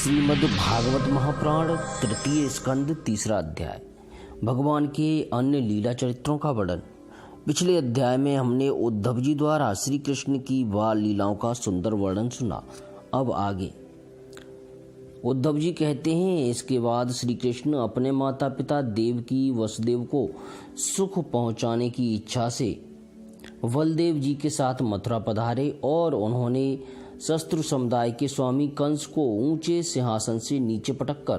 श्रीमद् भागवत महापुराण तृतीय स्कंद तीसरा अध्याय। भगवान के अन्य लीला चरित्रों का वर्णन। पिछले अध्याय में हमने उद्धव जी द्वारा श्री कृष्ण की बाल लीलाओं का सुंदर वर्णन सुना। अब आगे उद्धव जी कहते हैं, इसके बाद श्री कृष्ण अपने माता पिता देवकी वसुदेव को सुख पहुंचाने की इच्छा से बलदेव जी के साथ मथुरा पधारे और उन्होंने शत्रु समुदाय के स्वामी कंस को ऊंचे सिंहासन से नीचे पटककर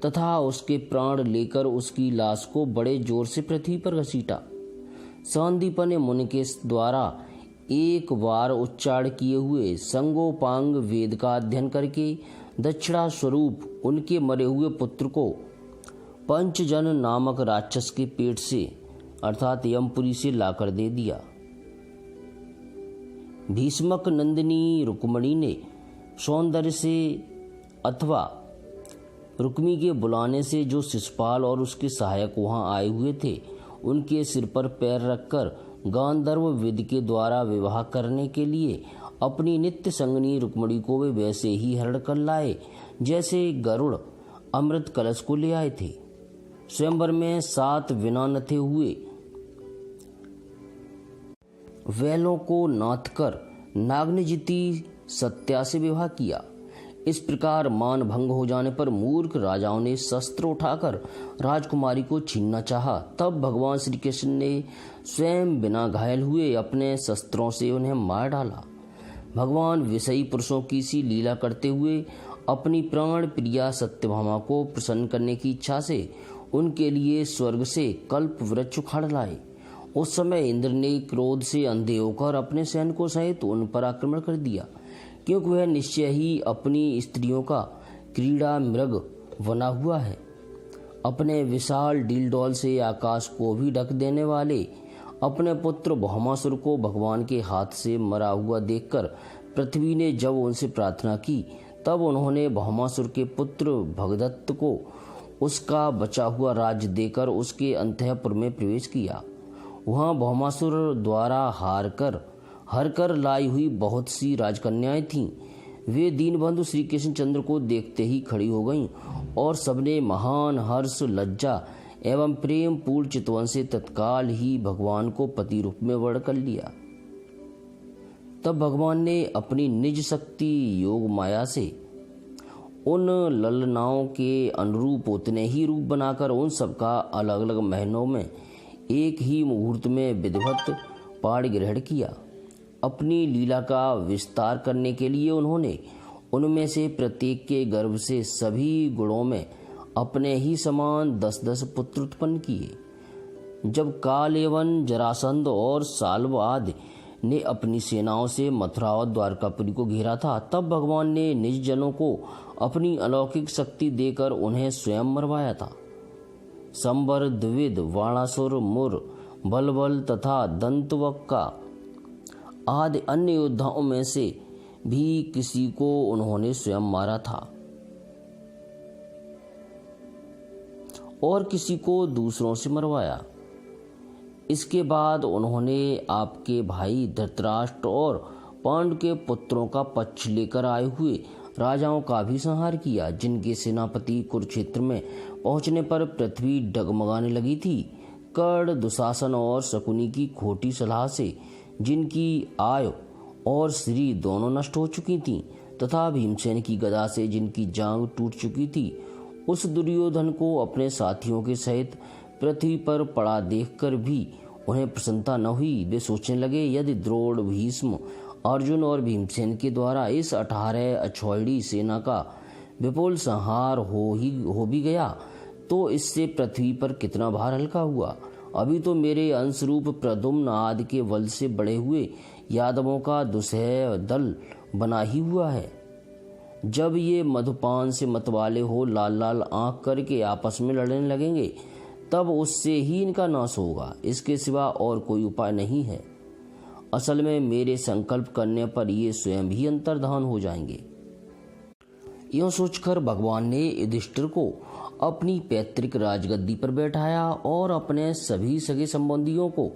तथा उसके प्राण लेकर उसकी लाश को बड़े जोर से पृथ्वी पर घसीटा। सांदीपनि मुनि के द्वारा एक बार उच्चारण किए हुए संगोपांग वेद का अध्ययन करके दक्षिणा स्वरूप उनके मरे हुए पुत्र को पंचजन नामक राक्षस के पेट से अर्थात यमपुरी से लाकर दे दिया। भीष्मक नंदिनी रुक्मणी ने सौंदर्य से अथवा रुक्मी के बुलाने से जो शिशुपाल और उसके सहायक वहां आए हुए थे उनके सिर पर पैर रखकर गांधर्व विधि के द्वारा विवाह करने के लिए अपनी नित्य संगनी रुक्मणी को वे वैसे ही हरण कर लाए जैसे गरुड़ अमृत कलश को ले आए थे। स्वयंवर में 7 बिना नथे हुए वैलों को नाथ कर नागनजिती सत्या से विवाह किया। इस प्रकार मान भंग हो जाने पर मूर्ख राजाओं ने शस्त्र उठाकर राजकुमारी को छीनना चाहा। तब भगवान श्री कृष्ण ने स्वयं बिना घायल हुए अपने शस्त्रों से उन्हें मार डाला। भगवान विषयी पुरुषों की सी लीला करते हुए अपनी प्राण प्रिया सत्यभामा को प्रसन्न करने की इच्छा से उनके लिए स्वर्ग से कल्प वृक्ष उखाड़ लाए। उस समय इंद्र ने क्रोध से अंधे होकर अपने सैनिकों सहित उन पर आक्रमण कर दिया, क्योंकि वह निश्चय ही अपनी स्त्रियों का क्रीड़ा मृग बना हुआ है। अपने विशाल डीलडौल से आकाश को भी ढक देने वाले अपने पुत्र भौमासुर को भगवान के हाथ से मरा हुआ देखकर पृथ्वी ने जब उनसे प्रार्थना की तब उन्होंने भौमासुर के पुत्र भगदत्त को उसका बचा हुआ राज्य देकर उसके अंतःपुर में प्रवेश किया। वहां भौमासुर द्वारा हर कर लाई हुई बहुत सी राजकन्याएं थीं। वे दीनबंधु श्री कृष्णचंद्र को देखते ही खड़ी हो गईं और सबने महान हर्ष लज्जा एवं प्रेम पूर्ण चितवन से तत्काल ही भगवान को पति रूप में वर्ण कर लिया। तब भगवान ने अपनी निज शक्ति योग माया से उन ललनाओं के अनुरूप उतने ही रूप बनाकर उन सबका अलग अलग महीनों में एक ही मुहूर्त में विधिवत पाण ग्रहण किया। अपनी लीला का विस्तार करने के लिए उन्होंने उनमें से प्रत्येक के गर्भ से सभी गुणों में अपने ही समान 10-10 पुत्र उत्पन्न किए। जब काल एवं जरासंध और साल्व आदि ने अपनी सेनाओं से मथुरा और द्वारकापुरी को घेरा था, तब भगवान ने निज जनों को अपनी अलौकिक शक्ति देकर उन्हें स्वयं मरवाया था। संबर, द्विविद, वाणासुर, मुर, बलबल तथा दंतवक्का आदि अन्य योद्धाओं में से भी किसी को उन्होंने स्वयं मारा था और किसी को दूसरों से मरवाया। इसके बाद उन्होंने आपके भाई धृतराष्ट्र और पांडु के पुत्रों का पक्ष लेकर आए हुए राजाओं का भी संहार किया, जिनके सेनापति कुरुक्षेत्र में पहुंचने पर पृथ्वी डगमगाने लगी थी। कर्ण, दुशासन और शकुनी की खोटी सलाह से जिनकी आयु और श्री दोनों नष्ट हो चुकी थीं तथा भीमसेन की गदा से जिनकी जांग टूट चुकी थी, उस दुर्योधन को अपने साथियों के सहित पृथ्वी पर पड़ा देखकर भी उन्हें प्रसन्नता न हुई। वे सोचने लगे, यदि द्रोण, भीष्म, अर्जुन और भीमसेन के द्वारा इस 18 अछौड़ी सेना का विपुल संहार हो भी गया तो इससे पृथ्वी पर कितना भार हल्का हुआ। अभी तो मेरे अंशरूप प्रद्युम्न आदि के बल से बड़े हुए यादवों का दुसह दल बना ही हुआ है। जब ये मधुपान से मतवाले हो लाल लाल आंख करके आपस में लड़ने लगेंगे तब उससे ही इनका नाश होगा। इसके सिवा और कोई उपाय नहीं है। असल में मेरे संकल्प करने पर ये स्वयं ही अंतर्धान हो जाएंगे। यूं सोचकर भगवान ने युधिष्ठिर को अपनी पैतृक राजगद्दी पर बैठाया और अपने सभी सगे संबंधियों को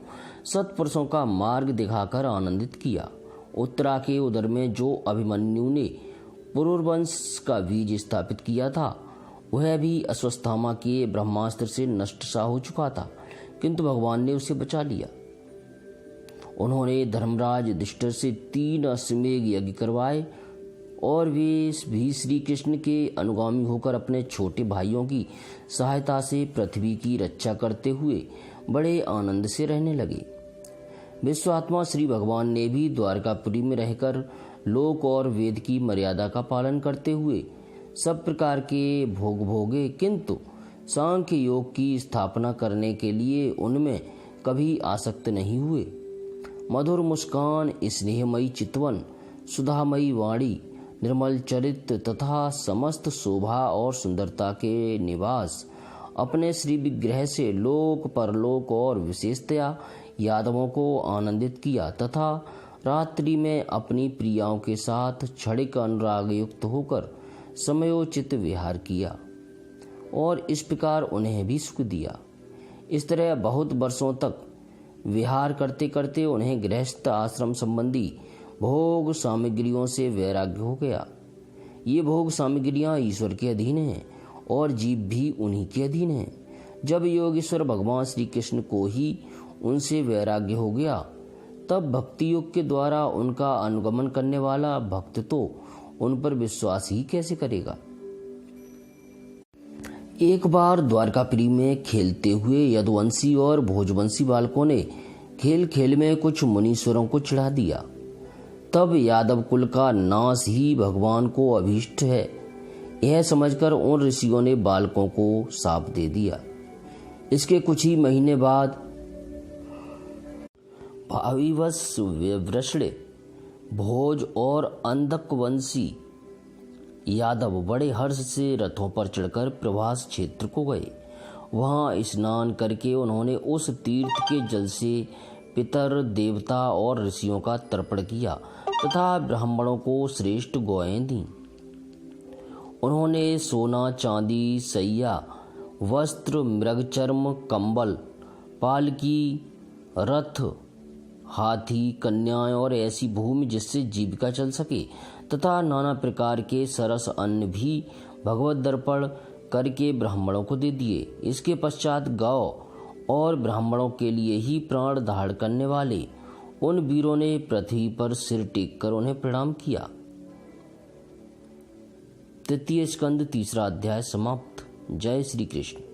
सत्पुरुषों का मार्ग दिखाकर आनंदित किया। उत्तरा के उदर में जो अभिमन्यु ने पुरुरवंश का बीज स्थापित किया था, वह भी अश्वत्थामा के ब्रह्मास्त्र से नष्ट सा हो चुका था, किंतु भगवान ने उसे बचा लिया। उन्होंने धर्मराज युधिष्ठिर से 3 अश्वमेध यज्ञ करवाए और वे भी श्री कृष्ण के अनुगामी होकर अपने छोटे भाइयों की सहायता से पृथ्वी की रक्षा करते हुए बड़े आनंद से रहने लगे। विश्वात्मा श्री भगवान ने भी द्वारकापुरी में रहकर लोक और वेद की मर्यादा का पालन करते हुए सब प्रकार के भोग भोगे, किंतु सांख्य योग की स्थापना करने के लिए उनमें कभी आसक्त नहीं हुए। मधुर मुस्कान, स्नेहमयी चितवन, सुधामयी वाणी, निर्मल चरित्र तथा समस्त शोभा और सुंदरता के निवास अपने श्री विग्रह से लोक परलोक और विशेषतया यादवों को आनंदित किया तथा रात्रि में अपनी प्रियाओं के साथ क्षणिक अनुराग युक्त होकर समयोचित विहार किया और इस प्रकार उन्हें भी सुख दिया। इस तरह बहुत वर्षों तक विहार करते करते उन्हें गृहस्थ आश्रम संबंधी भोग सामग्रियों से वैराग्य हो गया। ये भोग सामग्रियां ईश्वर के अधीन हैं और जीव भी उन्हीं के अधीन हैं। जब योगेश्वर भगवान श्री कृष्ण को ही उनसे वैराग्य हो गया, तब भक्ति योग के द्वारा उनका अनुगमन करने वाला भक्त तो उन पर विश्वास ही कैसे करेगा। एक बार द्वारकापुरी में खेलते हुए यदुवंशी और भोजवंशी बालकों ने खेल खेल में कुछ मुनीश्वरों को चिढ़ा दिया। तब यादव कुल का नाश ही भगवान को अभीष्ट है, यह समझकर उन ऋषियों ने बालकों को शाप दे दिया। इसके कुछ ही महीने बाद भाविवश वृषण, भोज और अंधकवंशी यादव बड़े हर्ष से रथों पर चढ़कर प्रभास क्षेत्र को गए। वहां स्नान करके उन्होंने उस तीर्थ के जल से पितर, देवता और ऋषियों का तर्पण किया तथा ब्राह्मणों को श्रेष्ठ गौएं दी। उन्होंने सोना, चांदी, सैया, वस्त्र, मृगचर्म, कंबल, पालकी, रथ, हाथी, कन्याएं और ऐसी भूमि जिससे जीविका चल सके तथा नाना प्रकार के सरस अन्न भी भगवत दर्पण करके ब्राह्मणों को दे दिए। इसके पश्चात गौ और ब्राह्मणों के लिए ही प्राण धारण करने वाले उन वीरों ने पृथ्वी पर सिर टेक कर उन्हें प्रणाम किया। तृतीय स्कंद 3रा अध्याय समाप्त। जय श्री कृष्ण।